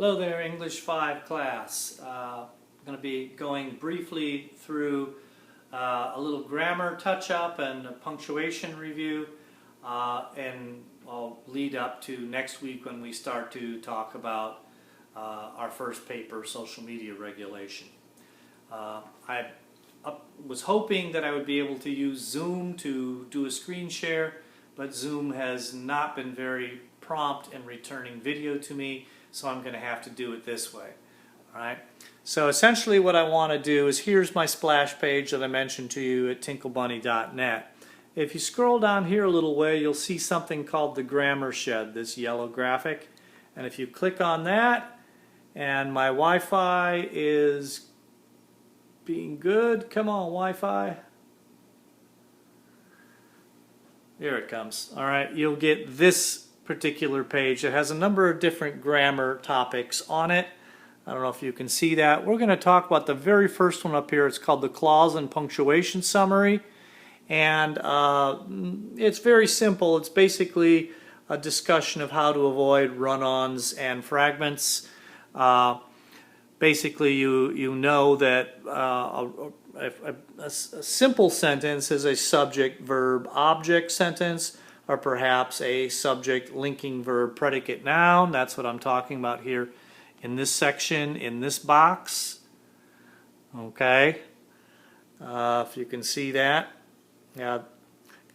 Hello there, English 5 class. I'm going to be going briefly through a little grammar touch-up and a punctuation review, and I'll lead up to next week when we start to talk about our first paper, social media regulation. I was hoping that I would be able to use Zoom to do a screen share, but Zoom has not been very prompt in returning video to me, so I'm going to have to do it this way. All right. So essentially what I want to do is, here's my splash page that I mentioned to you at tinklebunny.net. If you scroll down here a little way, you'll see something called the grammar shed, this yellow graphic. And if you click on that, and my Wi-Fi is being good, come on Wi-Fi. Here it comes. All right, you'll get this particular page that has a number of different grammar topics on it. I don't know if you can see that. We're going to talk about the very first one up here. It's called the Clause and Punctuation Summary. And it's very simple. It's basically a discussion of how to avoid run-ons and fragments. Basically, you know that a simple sentence is a subject-verb-object sentence, or perhaps a subject-linking-verb-predicate-noun. That's what I'm talking about here in this section, in this box. Okay, if you can see that. Yeah, like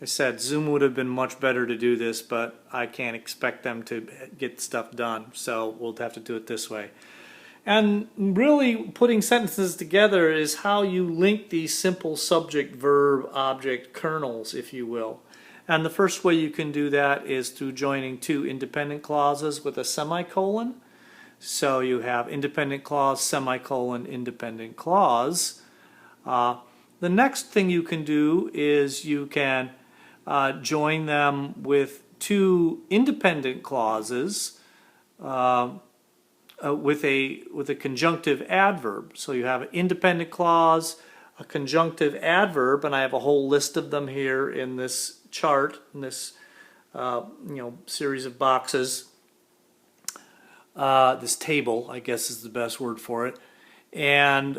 I said, Zoom would have been much better to do this, but I can't expect them to get stuff done, so we'll have to do it this way. And really, putting sentences together is how you link these simple subject-verb-object kernels, if you will. And the first way you can do that is through joining two independent clauses with a semicolon. So you have independent clause, semicolon, independent clause. The next thing you can do is you can join them with two independent clauses with a conjunctive adverb. So you have an independent clause, a conjunctive adverb, and I have a whole list of them here in this chart, in this series of boxes. This table, I guess, is the best word for it. And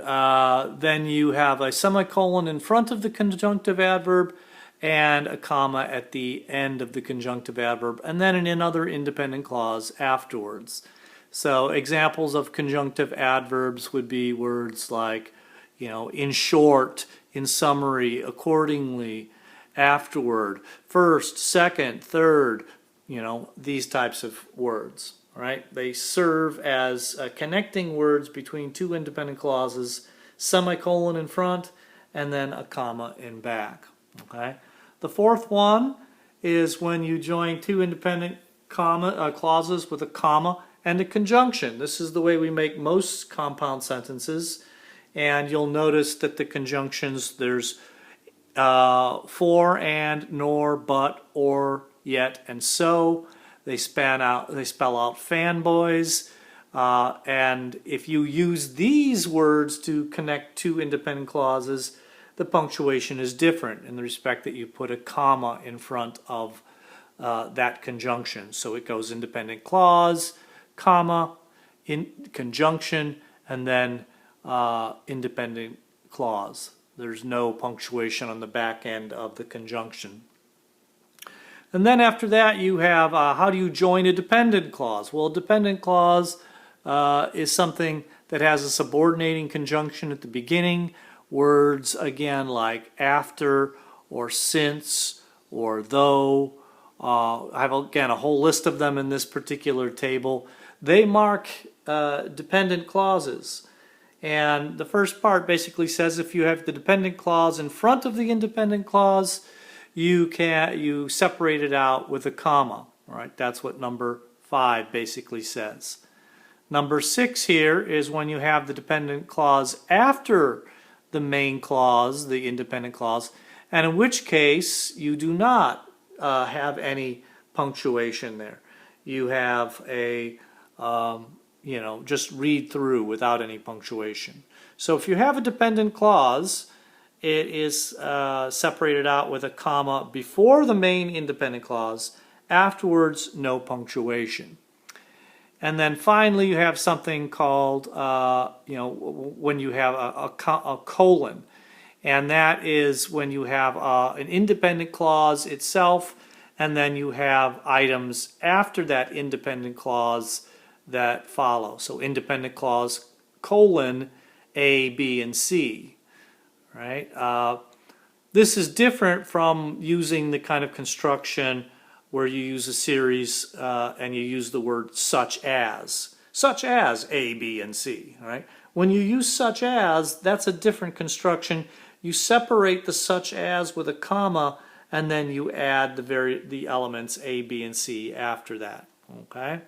then you have a semicolon in front of the conjunctive adverb and a comma at the end of the conjunctive adverb, and then another independent clause afterwards. So examples of conjunctive adverbs would be words like, in short, in summary, accordingly, afterward, first, second, third, these types of words. Right? They serve as connecting words between two independent clauses, semicolon in front, and then a comma in back. Okay? The fourth one is when you join two independent clauses with a comma and a conjunction. This is the way we make most compound sentences, and you'll notice that the conjunctions, there's for, and, nor, but, or, yet, and so. They spell out fanboys, and if you use these words to connect two independent clauses, the punctuation is different in the respect that you put a comma in front of that conjunction. So it goes independent clause, comma, in conjunction, and then independent clause. There's no punctuation on the back end of the conjunction. And then after that you have how do you join a dependent clause? Well, a dependent clause is something that has a subordinating conjunction at the beginning. Words, again, like after or since or though. I have, again, a whole list of them in this particular table. They mark dependent clauses. And the first part basically says if you have the dependent clause in front of the independent clause, you separate it out with a comma. All right, that's what number 5 basically says. Number 6 here is when you have the dependent clause after the main clause, the independent clause, and in which case you do not have any punctuation there. You have a just read through without any punctuation. So if you have a dependent clause, it is separated out with a comma before the main independent clause, afterwards no punctuation. And then finally, you have something called, when you have a colon. And that is when you have an independent clause itself, and then you have items after that independent clause that follow. So independent clause, colon, A, B, and C, right? This is different from using the kind of construction where you use a series and you use the word such as A, B, and C, right? When you use such as, that's a different construction. You separate the such as with a comma, and then you add the elements A, B, and C after that, okay?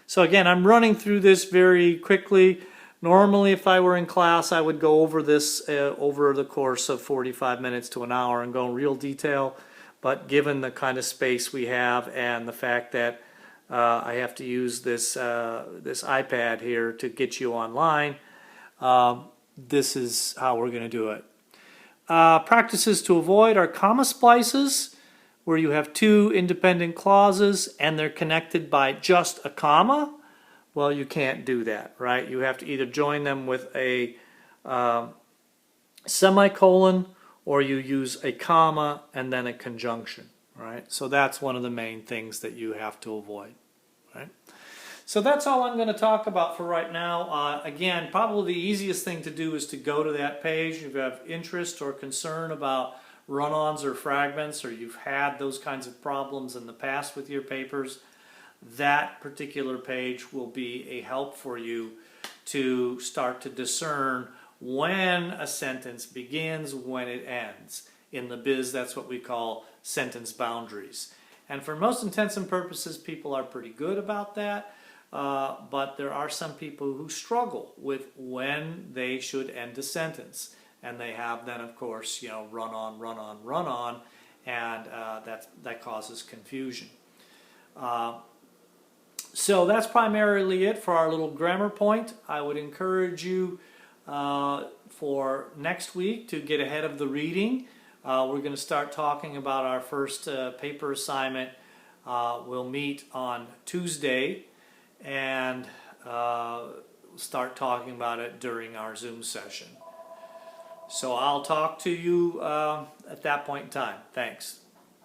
So again, I'm running through this very quickly. Normally, if I were in class, I would go over this over the course of 45 minutes to an hour and go in real detail. But given the kind of space we have and the fact that I have to use this iPad here to get you online, this is how we're going to do it. Practices to avoid are comma splices, where you have two independent clauses and they're connected by just a comma. Well, you can't do that, right? You have to either join them with a semicolon, or you use a comma and then a conjunction, right? So that's one of the main things that you have to avoid, right? So that's all I'm going to talk about for right now. Again, probably the easiest thing to do is to go to that page. If you have interest or concern about run-ons or fragments, or you've had those kinds of problems in the past with your papers, that particular page will be a help for you to start to discern when a sentence begins, when it ends. In the biz, that's what we call sentence boundaries. And for most intents and purposes, people are pretty good about that. But there are some people who struggle with when they should end a sentence. And they have then, of course, run on, run on, run on, and that causes confusion. So that's primarily it for our little grammar point. I would encourage you for next week to get ahead of the reading. We're going to start talking about our first paper assignment. We'll meet on Tuesday and start talking about it during our Zoom session. So I'll talk to you at that point in time. Thanks.